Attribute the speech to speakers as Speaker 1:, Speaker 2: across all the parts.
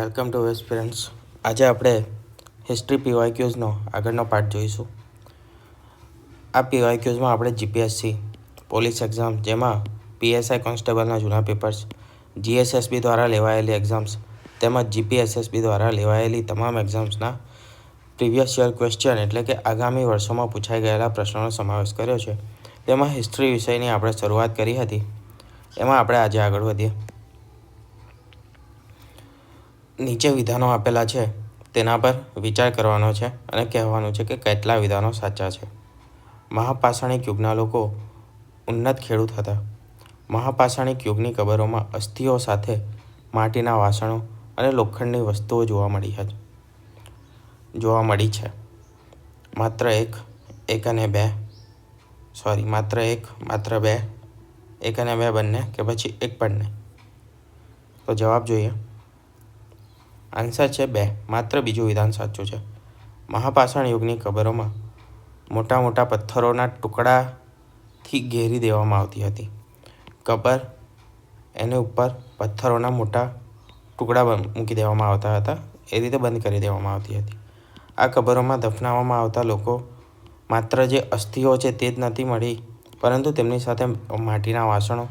Speaker 1: Welcome to waste friends. આજે આપણે history પીવાયક્યુઝનો આગળનો પાર્ટ જોઈશું. આ પીવાયક્યુઝમાં આપણે જીપીએસસી પોલીસ એક્ઝામ, જેમાં પીએસઆઈ કોન્સ્ટેબલના જૂના પેપર્સ, જીએસએસબી દ્વારા લેવાયેલી એક્ઝામ્સ તેમજ જીપીએસએસબી દ્વારા લેવાયેલી તમામ એક્ઝામ્સના પ્રીવિયસ યર ક્વેશ્ચન એટલે કે આગામી વર્ષોમાં પૂછાઈ ગયેલા પ્રશ્નોનો સમાવેશ કર્યો છે. તેમાં હિસ્ટ્રી વિષયની આપણે શરૂઆત કરી હતી. એમાં આપણે આજે આગળ વધીએ. નીચે વિધાનો આપેલા છે, તેના પર વિચાર કરવાનો છે અને કહેવાનું છે કે કેટલા વિધાનો સાચા છે. મહાપાષાણિક યુગના લોકો ઉન્નત ખેડૂત હતા. મહાપાષાણિક યુગની કબરોમાં અસ્થિઓ સાથે માટીના વાસણો અને લોખંડની વસ્તુઓ જોવા મળી છે. માત્ર બે, એક અને બે બંને કે પછી એક પણ નહીં? તો જવાબ જોઈએ. આન્સર છે બે, માત્ર બીજું વિધાન સાચું છે. મહાપાષાણ યુગની કબરોમાં મોટા મોટા પથ્થરોના ટુકડાથી ઘેરી દેવામાં આવતી હતી. કબર એની ઉપર પથ્થરોના મોટા ટુકડા મૂકી દેવામાં આવતા હતા, એ રીતે બંધ કરી દેવામાં આવતી હતી. આ કબરોમાં દફનાવવામાં આવતા લોકો માત્ર જે અસ્થિઓ છે તે જ નથી મળી, પરંતુ તેમની સાથે માટીના વાસણો,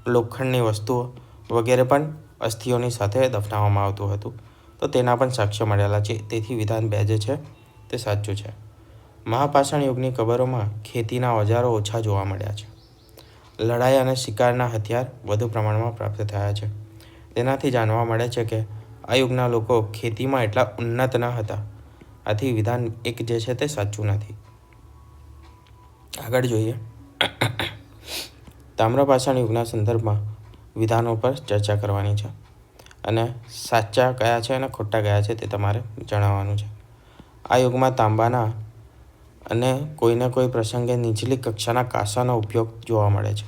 Speaker 1: લોખંડની વસ્તુઓ વગેરે પણ અસ્થિઓની સાથે દફનાવવામાં આવતું હતું. તો તેના પણ સાક્ષ્ય મળેલા છે. તેથી વિધાન 2 જે છે તે સાચું છે. મહાપાષાણ યુગની કબરોમાં ખેતીના ઓજારો ઓછા જોવા મળ્યા છે. લડાઈ અને શિકારના હથિયાર વધુ પ્રમાણમાં પ્રાપ્ત થયા છે. તેનાથી જાણવા મળે છે કે આ યુગના લોકો ખેતીમાં એટલા ઉન્નત ન હતા. આથી વિધાન 1 જે છે તે સાચું નથી. આગળ જોઈએ. તામ્રપાષાણ યુગના સંદર્ભમાં વિધાનો પર ચર્ચા કરવાની છે અને સાચા કયા છે અને ખોટા કયા છે તે તમારે જણાવવાનું છે. આ યુગમાં તાંબાના અને કોઈને કોઈ પ્રસંગે નીચલી કક્ષાના કાંસાનો ઉપયોગ જોવા મળે છે.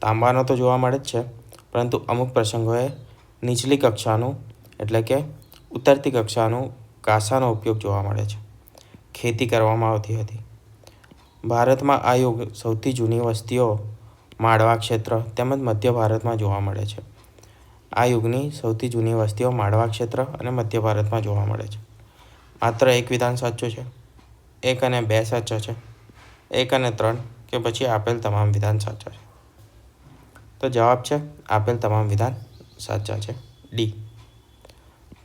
Speaker 1: તાંબાનો તો જોવા મળે જ છે, પરંતુ અમુક પ્રસંગોએ નીચલી કક્ષાનું એટલે કે ઉતરતી કક્ષાનું કાંસાનો ઉપયોગ જોવા મળે છે. ખેતી કરવામાં આવતી હતી. ભારતમાં આ યુગ સૌથી જૂની વસ્તીઓ માળવા ક્ષેત્ર તેમજ મધ્ય ભારતમાં જોવા મળે છે. આ યુગની સૌથી જૂની વસ્તીઓ માળવા ક્ષેત્ર અને મધ્ય ભારતમાં જોવા મળે છે. માત્ર એક વિધાન સાચું છે. 1 અને 2 સાચા છે. 1 અને 3 કે પછી આપેલ તમામ વિધાન સાચા છે? તો જવાબ છે આપેલ તમામ વિધાન સાચા છે. ડી.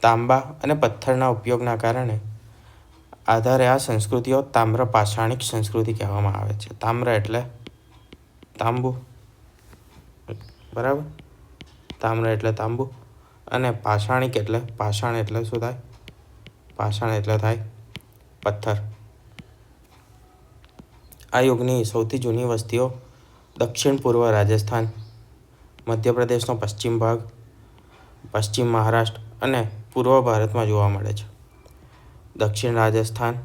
Speaker 1: તાંબા અને પથ્થરના ઉપયોગના કારણે આધારે આ સંસ્કૃતિઓ તામ્રપાષાણિક સંસ્કૃતિ કહેવામાં આવે છે. તામ્ર એટલે તાંબુ, બરાબર? તામ્ર એટલે તાંબુ અને પાષાણિક એટલે પાષાણ એટલે શું થાય? પાષાણ એટલે થાય પથ્થર. આ યુગની સૌથી જૂની વસ્તીઓ દક્ષિણ પૂર્વ રાજસ્થાન, મધ્યપ્રદેશનો પશ્ચિમ ભાગ, પશ્ચિમ મહારાષ્ટ્ર અને પૂર્વ ભારતમાં જોવા મળે છે. દક્ષિણ રાજસ્થાન,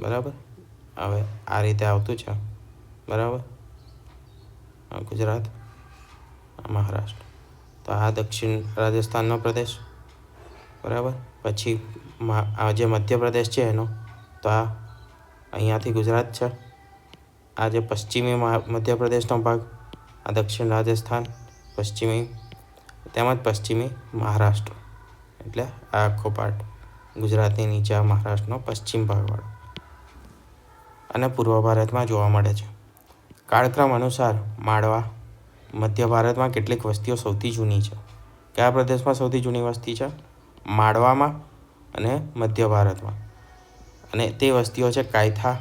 Speaker 1: બરાબર? હવે આ રીતે આવતું છે, બરાબર? ગુજરાત, મહારાષ્ટ્ર. તો આ દક્ષિણ રાજસ્થાનનો પ્રદેશ, બરાબર? પછી આ જે મધ્યપ્રદેશ છે એનો, તો આ અહીંયાથી ગુજરાત છે. આ જે પશ્ચિમી મધ્યપ્રદેશનો ભાગ, આ દક્ષિણ રાજસ્થાન, પશ્ચિમી તેમજ પશ્ચિમી મહારાષ્ટ્ર, એટલે આ આખો પાર્ટ ગુજરાતની નીચે આ મહારાષ્ટ્રનો પશ્ચિમ ભાગવાળો અને પૂર્વ ભારતમાં જોવા મળે છે. કાળક્રમ અનુસાર માળવા, મધ્ય ભારતમાં કેટલીક વસ્તીઓ સૌથી જૂની છે. કયા પ્રદેશમાં સૌથી જૂની વસ્તી છે? માળવામાં અને મધ્ય ભારતમાં. અને તે વસ્તીઓ છે કાયથા,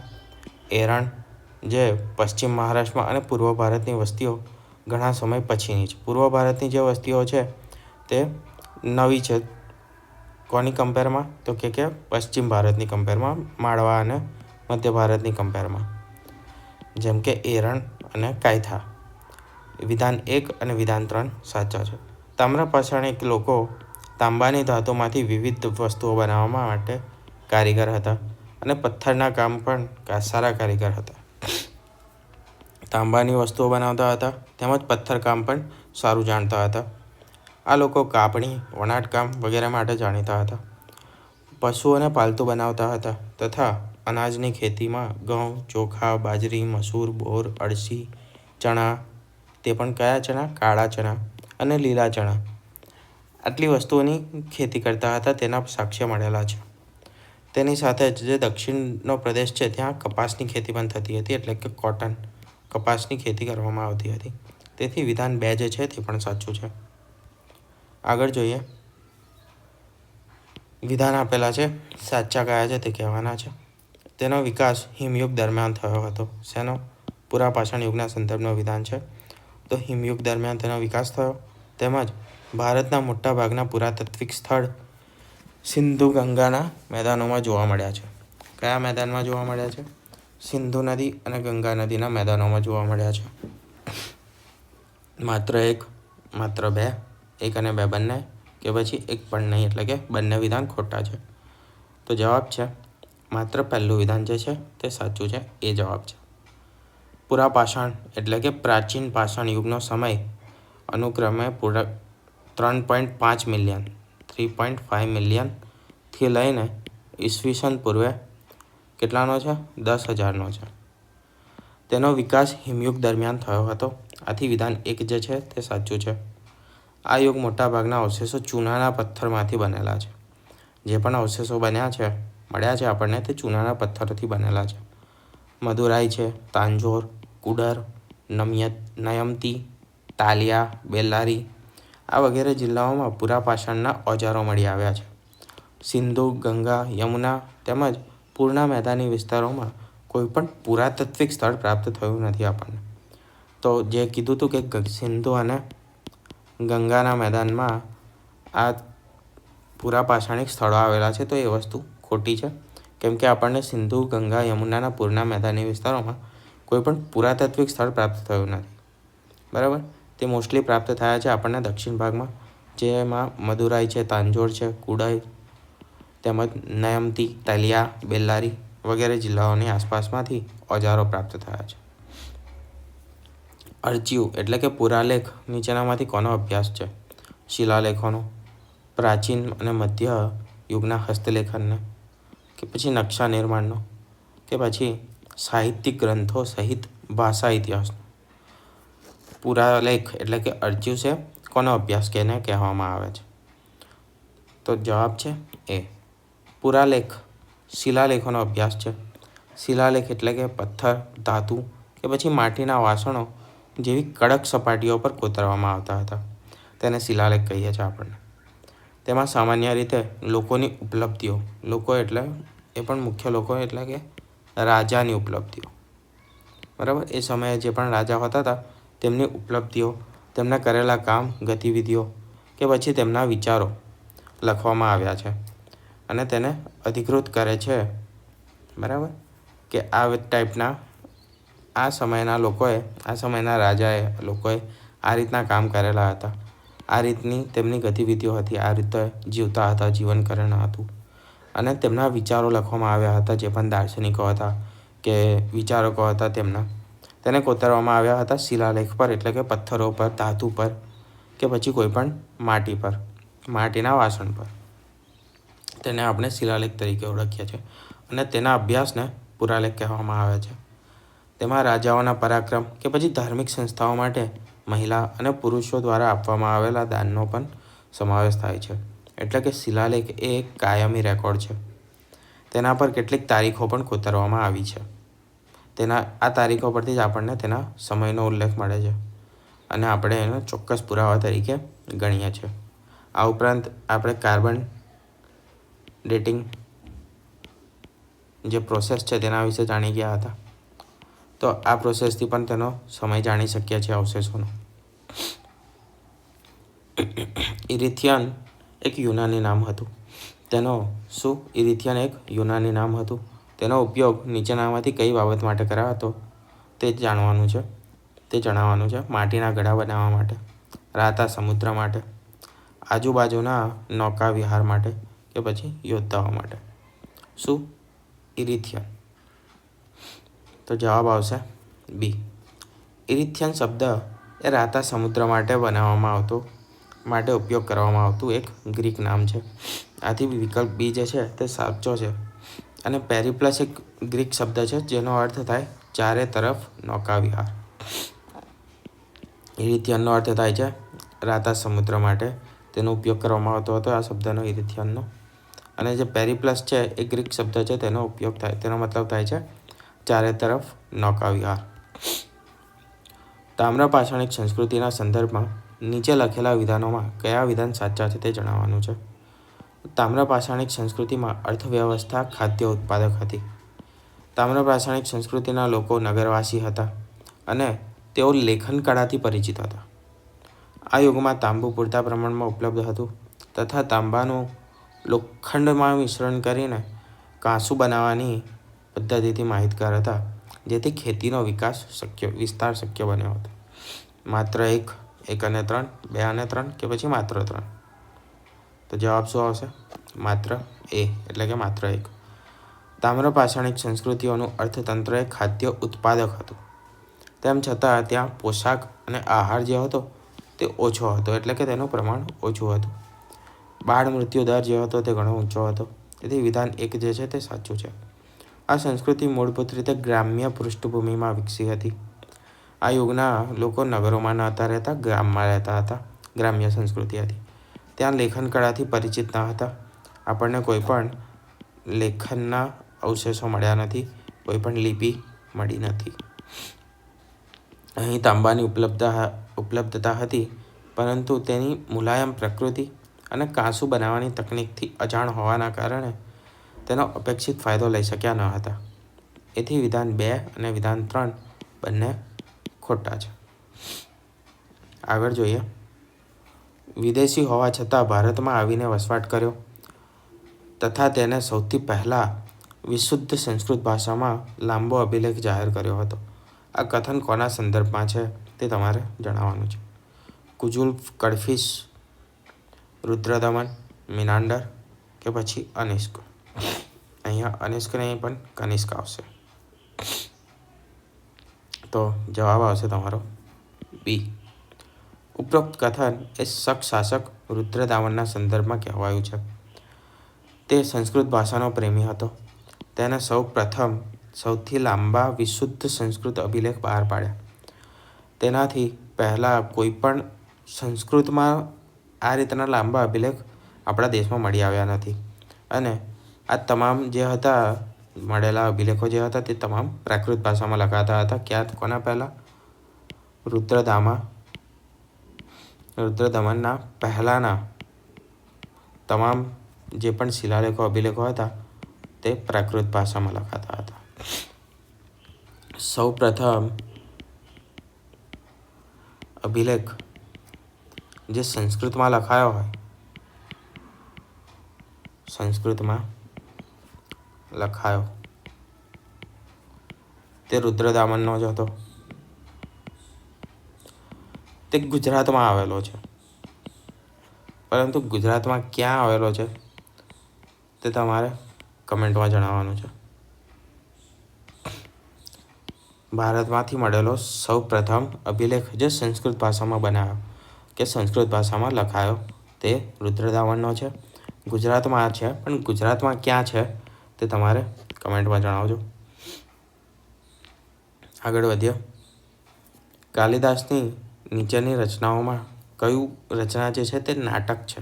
Speaker 1: એરણ, જે પશ્ચિમ મહારાષ્ટ્રમાં, અને પૂર્વ ભારતની વસ્તીઓ ઘણા સમય પછીની છે. પૂર્વ ભારતની જે વસ્તીઓ છે તે નવી છે. કોની કમ્પેરમાં? તો કે પશ્ચિમ ભારતની કમ્પેરમાં, માળવા અને મધ્ય ભારતની કમ્પેરમાં, જેમ કે એરણ અને કાયથા. વિધાન 1 અને વિધાન 3 સાચા છે. તામ્રપાષાણિક લોકો તાંબાની ધાતુમાંથી વિવિધ વસ્તુઓ બનાવવા માટે કારીગર હતા અને પથ્થરના કામ પણ સારા કારીગર હતા. તાંબાની વસ્તુઓ બનાવતા હતા તેમજ પથ્થરકામ પણ સારું જાણતા હતા. આ લોકો કાપણી, વણાટકામ વગેરે માટે જાણીતા હતા. પશુઓને પાલતુ બનાવતા હતા તથા અનાજની ખેતીમાં ઘઉં, ચોખા, બાજરી, મસૂર, બોર, અળસી, ચણા, તે પણ કયા ચણા? કાળા ચણા અને લીલા ચણા, આટલી વસ્તુઓની ખેતી કરતા હતા તેના સાક્ષ્ય મળેલા છે. તેની સાથે જ જે દક્ષિણનો પ્રદેશ છે ત્યાં કપાસની ખેતી પણ થતી હતી, એટલે કે કોટન, કપાસની ખેતી કરવામાં આવતી હતી. તેથી વિધાન 2 જે છે તે પણ સાચું છે. આગળ જોઈએ. વિધાન આપેલા છે, સાચા કયા છે તે કહેવાના છે. તેનો વિકાસ હિમયુગ દરમિયાન થયો હતો. શેનો? પુરાપાષાણ યુગના સંદર્ભનો વિધાન છે. તો હિમયુગ દરમિયાન તેનો વિકાસ થયો. તેમજ ભારતના મોટાભાગના પુરાતાત્વિક સ્થળ સિંધુ ગંગાના મેદાનોમાં જોવા મળ્યા છે. કયા મેદાનમાં જોવા મળ્યા છે? સિંધુ નદી અને ગંગા નદીના મેદાનોમાં જોવા મળ્યા છે. માત્ર 1, માત્ર 2, 1 અને 2 બંને, કે પછી એક પણ નહીં, એટલે કે બંને વિધાન ખોટા છે. તો જવાબ છે માત્ર પહેલું વિધાન જે છે તે સાચું છે, એ જવાબ છે. પુરાપાષાણ એટલે કે પ્રાચીન પાષાણ યુગનો સમય અનુક્રમે 3.5 મિલિયન, 3.5 મિલિયનથી લઈને ઈસવીસન પૂર્વે કેટલાનો છે? 10,000નો છે. તેનો વિકાસ હિમયુગ દરમિયાન થયો હતો. આથી વિધાન 1 જે છે તે સાચું છે. આ યુગ મોટાભાગના અવશેષો ચૂનાના પથ્થરમાંથી બનેલા છે. જે પણ અવશેષો મળ્યા છે આપણને, તે ચૂનાના પથ્થરથી બનેલા છે. મદુરાઈ છે, તાંજોર, કુડર, નયમતી, તાલિયા, બેલ્લારી આ વગેરે જિલ્લાઓમાં પુરાપાષાણના ઓજારો મળી આવ્યા છે. સિંધુ, ગંગા, યમુના તેમજ પૂરના મેદાની વિસ્તારોમાં કોઈપણ પુરાતાત્વિક સ્થળ પ્રાપ્ત થયું નથી આપણને. તો જે કીધું હતું કે સિંધુ અને ગંગાના મેદાનમાં આ પુરાપાષાણિક સ્થળો આવેલા છે, તો એ વસ્તુ ખોટી છે. કેમ કે આપણને સિંધુ, ગંગા, યમુનાના પૂરના મેદાની વિસ્તારોમાં કોઈપણ પુરાતાત્વિક સ્થળ પ્રાપ્ત થયું નથી. બરાબર? તે મોસ્ટલી પ્રાપ્ત થયા છે આપણને દક્ષિણ ભાગમાં, જેમાં મદુરાઈ છે, તાંજોર છે, કુડાઈ તેમજ નયમતી, તાલિયા, બેલ્લારી વગેરે જિલ્લાઓની આસપાસમાંથી ઓજારો પ્રાપ્ત થયા છે. અર્ચીવ એટલે કે પુરાલેખ નીચેનામાંથી કોનો અભ્યાસ છે? શિલાલેખોનો, પ્રાચીન અને મધ્ય યુગના હસ્તલેખનને, કે પછી નકશા નિર્માણનો, કે પછી સાહિત્યિક ગ્રંથો સહિત ભાષા ઇતિહાસનો. પુરાલેખ એટલે કે અર્ચીવ છે, કોનો અભ્યાસ કેને કહેવામાં આવે છે? તો જવાબ છે એ. પુરાલેખ શિલાલેખોનો અભ્યાસ છે. શિલાલેખ એટલે કે પથ્થર, ધાતુ કે પછી માટીના વાસણો જેવી કડક સપાટીઓ પર કોતરવામાં આવતા હતા. તેને શિલાલેખ કહીએ છીએ આપણને. તેમાં સામાન્ય રીતે લોકોની ઉપલબ્ધિઓ, લોકો એટલે એ પણ મુખ્ય લોકો એટલે કે રાજાની ઉપલબ્ધિઓ, બરાબર, એ સમયે જે પણ રાજા હોતા હતા તેમની ઉપલબ્ધિઓ, તેમના કરેલા કામ, ગતિવિધિઓ કે પછી તેમના વિચારો લખવામાં આવ્યા છે અને તેને અધિકૃત કરે છે. બરાબર, કે આ ટાઈપના આ સમયના લોકોએ આ રીતના કામ કરેલા હતા, આ રીતની તેમની ગતિવિધિઓ હતી, આ રીતે જીવતા હતા, જીવન કરણ હતું અને તેમના વિચારો લખવામાં આવ્યા હતા. જે પણ દાર્શનિકો હતા કે વિચારકો હતા તેને કોતરવામાં આવ્યા હતા શિલાલેખ પર, એટલે કે પથ્થરો પર, ધાતુ પર કે પછી કોઈ પણ માટી પર, માટીના વાસણ પર. તેને આપણે શિલાલેખ તરીકે ઓળખીએ છીએ અને તેના અભ્યાસને પુરાલેખ કહેવામાં આવે છે. તેમાં રાજાઓના પરાક્રમ કે પછી ધાર્મિક સંસ્થાઓ માટે મહિલા અને પુરુષો દ્વારા આપવામાં આવેલા દાનનો પણ સમાવેશ થાય છે. એટલે કે શિલાલેખ એ એક કાયમી રેકોર્ડ છે. તેના પર કેટલીક તારીખો પણ કોતરવામાં આવી છે. આ તારીખો પરથી જ આપણને તેના સમયનો ઉલ્લેખ મળે છે અને આપણે એને ચોક્કસ પુરાવા તરીકે ગણીએ છીએ. આ ઉપરાંત આપણે કાર્બન ડેટિંગ જે પ્રોસેસ છે તેના વિશે જાણી ગયા હતા. તો આ પ્રોસેસથી પણ તેનો સમય જાણી શકીએ છીએ અવશેષોનો. ઇરિથિયન એક યુનાની નામ હતું. ઇરિથિયન એક યુનાની નામ હતું. તેનો ઉપયોગ નીચેનામાંથી કઈ બાબત માટે કરાયો હતો તે જણાવવાનું છે. માટીના ઘડા બનાવવા માટે, રાતા સમુદ્ર માટે, આજુબાજુના નૌકા વિહાર માટે કે પછી યોદ્ધાઓ માટે. ઇરિથિયન. તો જવાબ આવશે બી. ઇરિથિયન શબ્દ એ રાતા સમુદ્ર માટે ઉપયોગ કરવામાં આવતું એક ગ્રીક નામ છે. આથી વિકલ્પ બી જે છે તે સાચો છે. અને પેરિપ્લસ એક ગ્રીક શબ્દ છે જેનો અર્થ થાય ચારે તરફ નૌકા વિહાર. ઇરિથિયનનો અર્થ થાય છે રાતા સમુદ્ર માટે તેનો ઉપયોગ કરવામાં આવતો હતો આ શબ્દનો ઇરિથિયનનો. અને જે પેરીપ્લસ છે એ ગ્રીક શબ્દ છે, તેનો ઉપયોગ થાય, તેનો મતલબ થાય છે ચારે તરફ નૌકાવિહાર. તામ્ર પાષાણિક સંસ્કૃતિના સંદર્ભમાં નીચે લખેલા વિધાનોમાં કયા વિધાન સાચા છે તે જણાવવાનું છે. તામ્ર પાષાણિક સંસ્કૃતિમાં અર્થવ્યવસ્થા ખાદ્ય ઉત્પાદક હતી. તામ્ર પાષાણિક સંસ્કૃતિના લોકો નગરવાસી હતા અને તેઓ લેખન કળાથી પરિચિત હતા. આ યુગમાં તાંબુ પૂરતા પ્રમાણમાં ઉપલબ્ધ હતું તથા તાંબાનું લોખંડમાં મિશ્રણ કરીને કાંસુ બનાવવાની પદ્ધતિથી માહિતગાર હતા, જેથી ખેતીનો વિસ્તાર શક્ય બન્યો હતો. માત્ર 1, 1 અને 3, 2 અને 3 કે પછી માત્ર 3? તો જવાબ શું આવશે? માત્ર એ, એટલે કે માત્ર 1. તામ્ર પાષાણિક સંસ્કૃતિઓનું અર્થતંત્ર એ ખાદ્ય ઉત્પાદક હતું. તેમ છતાં ત્યાં પોશાક અને આહાર જે હતો તે ઓછો હતો, એટલે કે તેનું પ્રમાણ ઓછું હતું. બાળ મૃત્યુ દર જે હતો તે ઘણો ઊંચો હતો. તેથી વિધાન 1 જે છે તે સાચું છે. આ સંસ્કૃતિ મૂળભૂત રીતે ગ્રામ્ય પૃષ્ઠભૂમિમાં વિકસી હતી. આ યુગના લોકો નગરોમાં ન હતા રહેતા, ગામમાં રહેતા હતા. ગ્રામ્ય સંસ્કૃતિ હતી. ત્યાં લેખન કળાથી પરિચિત ન હતા. આપણને કોઈ પણ લેખનના અવશેષો મળ્યા નથી, કોઈ પણ લિપિ મળી નથી. અહીં તાંબાની ઉપલબ્ધતા હતી, પરંતુ તેની મુલાયમ પ્રકૃતિ અને કાંસુ બનાવવાની તકનિકથી અજાણ હોવાના કારણે તેનો અપેક્ષિત ફાયદો લઈ શક્યા ન હતા. એથી વિધાન 2 અને વિધાન 3 બંને ખોટા છે. આગળ જોઈએ. વિદેશી હોવા છતાં ભારતમાં આવીને વસવાટ કર્યો તથા તેને સૌથી પહેલાં વિશુદ્ધ સંસ્કૃત ભાષામાં લાંબો અભિલેખ જાહેર કર્યો હતો. આ કથન કોના સંદર્ભમાં છે તે તમારે જણાવવાનું છે. કુજુલ્ફ, કડફિશ, રુદ્રદમન, મિનાન્ડર કે પછી અનિષ્ક? અહીંયા અનિષ્ક નહીં પણ કનિષ્ક આવશે. તો જવાબ આવશે તમારો બી. ઉપરોક્ત કથન એ શક શાસક રુદ્રદામનના સંદર્ભમાં કહેવાયું છે. તે સંસ્કૃત ભાષાનો પ્રેમી હતો. તેને સૌથી લાંબા વિશુદ્ધ સંસ્કૃત અભિલેખ બહાર પાડ્યા. તેનાથી પહેલાં કોઈ પણ સંસ્કૃતમાં આ રીતના લાંબા અભિલેખ આપણા દેશમાં મળી આવ્યા નથી. અને આ તમામ જે હતા મળેલા અભિલેખો જે હતા તે તમામ પ્રાકૃત ભાષામાં લખાતા હતા. ક્યાં? કોના પહેલાં? રુદ્રદમનના પહેલાંના તમામ જે પણ શિલાલેખો અભિલેખો હતા તે પ્રાકૃત ભાષામાં લખાતા હતા. સૌ પ્રથમ અભિલેખ જે સંસ્કૃતમાં લખાયો હોય, તે રુદ્રદામનનો જ હતો. તે ગુજરાતમાં આવેલો છે, પરંતુ ગુજરાતમાં ક્યાં આવેલો છે તે તમારે કમેન્ટમાં જણાવવાનું છે. ભારતમાંથી મળેલો સૌ પ્રથમ અભિલેખ જે સંસ્કૃત ભાષામાં બનાવ્યો કે સંસ્કૃત ભાષામાં લખાયો તે રુદ્રદામનનો છે. ગુજરાતમાં છે, પણ ગુજરાતમાં ક્યાં છે તે તમારે કમેન્ટમાં જણાવજો. આગળ વધીએ. કાલિદાસની નીચેની રચનાઓમાં કયું રચના જે છે તે નાટક છે?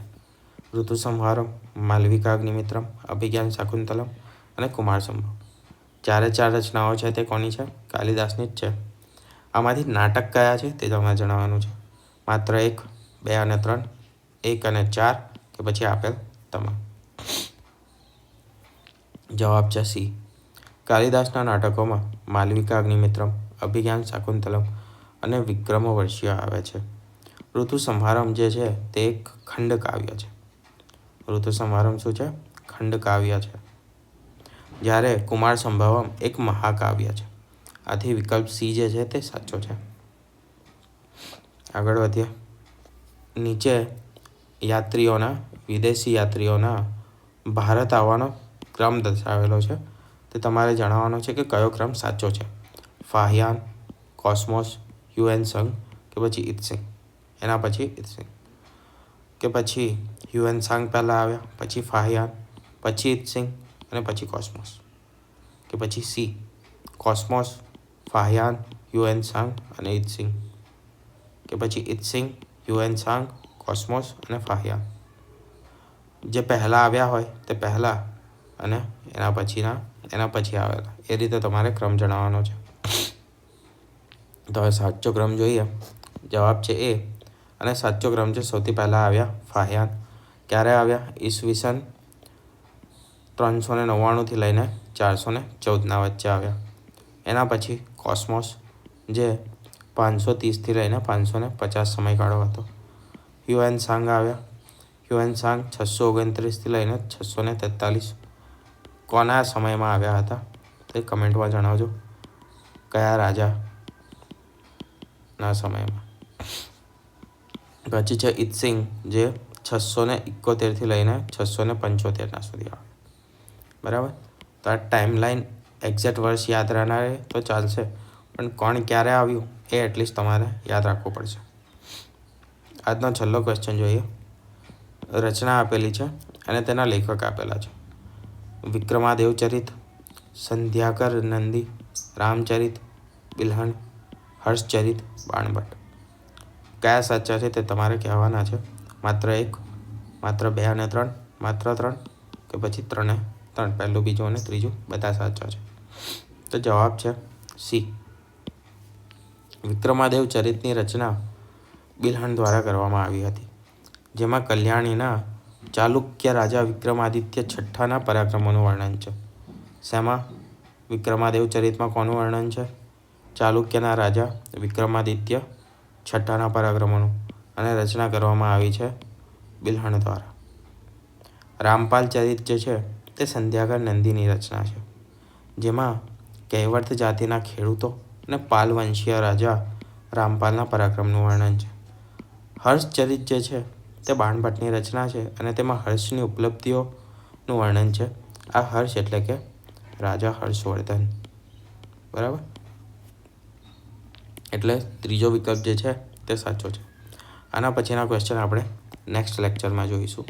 Speaker 1: ઋતુસંહારમ, માલવિકાગ્નિમિત્રમ, અભિજ્ઞાન શાકુંતલમ અને કુમાર સંભવ. 4 રચનાઓ છે તે કોની છે? કાલિદાસની જ છે. આમાંથી નાટક કયા છે તે તમારે જણાવવાનું છે. માત્ર 1, 2 અને 3, 1 અને 4 કે પછી આપેલ તમામ? જવાબ છે સી. કાલિદાસના નાટકોમાં માલવિકાગ્નિમિત્રમ, અભિજ્ઞાન શાકુંતલમ અને વિક્રમોર્વશિય આવે છે. ઋતુસંહારમ જે છે તે એક ખંડકાવ્ય છે. ઋતુસંહારમ શું છે? ખંડકાવ્ય છે. જ્યારે કુમાર સંભવમ એક મહાકાવ્ય છે. આથી વિકલ્પ સી જે છે તે સાચો છે. આગળ વધીએ. નીચે વિદેશી યાત્રીઓના ભારત આવવાનો ક્રમ દર્શાવેલો છે. તે તમારે જણાવવાનો છે કે કયો ક્રમ સાચો છે. ફાહિયાન, કોસ્મોસ, હ્યુએન કે પછી ઇત્સિંગ? એના પછી ઇત્સિંગ. કે પછી હ્યુએન પહેલાં આવ્યા, પછી ફાહિયાન, પછી ઇત્સિંગ અને પછી કોસ્મોસ? કે પછી સી કોસ્મોસ, ફાહિયાન, હ્યુએન અને ઇત્સિંગ? કે પછી ઇત્સિંગ, હ્યુએન કોસ્મોસ અને ફાહિયાન. જે પહેલાં આવ્યા હોય તે પહેલાં અને એના પછી આવેલા એ રીતે તમારે ક્રમ જણાવવાનો છે. તો હવે સાચો ક્રમ જોઈએ. જવાબ છે એ. અને સાચો ક્રમ છે સૌથી પહેલાં આવ્યા ફાહિયાન. ક્યારે આવ્યા? ઈસવીસન 399થી લઈને 414ના વચ્ચે આવ્યા. એના પછી કોસ્મોસ જે 530થી લઈને 550 સમયગાળો હતો. હ્યુએન આવ્યા. હ્યુએન 629થી લઈને 643 કોના સમયમાં આવ્યા હતા તે કમેન્ટમાં જણાવજો. કયા રાજાના સમયમાં. પછી છે ઇત્સિંગ જે 671થી લઈને 675 સુધી આવે. બરાબર. તો આ ટાઈમલાઈન એક્ઝેક્ટ વર્ષ યાદ રહેનારે તો ચાલશે, પણ કોણ ક્યારે આવ્યું એ એટલીસ્ટ તમારે યાદ રાખવું પડશે. આજનો છેલ્લો ક્વેશ્ચન જોઈએ. રચના આપેલી છે અને તેના લેખક આપેલા છે. વિક્રમાદેવ ચરિત, સંધ્યાકર નંદી, રામચરિત, બિલ્હણ, હર્ષચરિત, બાણભટ્ટ. કયા સાચા છે તે તમારે કહેવાના છે. માત્ર 1, માત્ર 2 અને 3, માત્ર 3 કે પછી 3 અને 3, પહેલું, બીજું અને ત્રીજું બધા સાચા છે. તો જવાબ છે સી. વિક્રમાદેવ ચરિતની રચના બિલ્હણ દ્વારા કરવામાં આવી હતી, જેમાં કલ્યાણીના ચાલુક્ય રાજા વિક્રમાદિત્ય છઠ્ઠાના પરાક્રમોનું વર્ણન છે. શેમાં? વિક્રમાદેવ ચરિતમાં કોનું વર્ણન છે? ચાલુક્યના રાજા વિક્રમાદિત્ય છઠ્ઠાના પરાક્રમોનું, અને રચના કરવામાં આવી છે બિલ્હણ દ્વારા. રામપાલ ચરિત જે છે તે સંધ્યાકર નંદીની રચના છે, જેમાં કૈવર્ત જાતિના ખેડૂતો અને પાલવંશીય રાજા રામપાલના પરાક્રમનું વર્ણન છે. હર્ષચરિત જે છે તે બાણભટ્ટની રચના છે અને તેમાં હર્ષની ઉપલબ્ધિઓનું વર્ણન છે. આ હર્ષ એટલે કે રાજા હર્ષવર્ધન. બરાબર. એટલે ત્રીજો વિકલ્પ જે છે તે સાચો છે. આના પછીના ક્વેશ્ચન આપણે નેક્સ્ટ લેક્ચરમાં જોઈશું.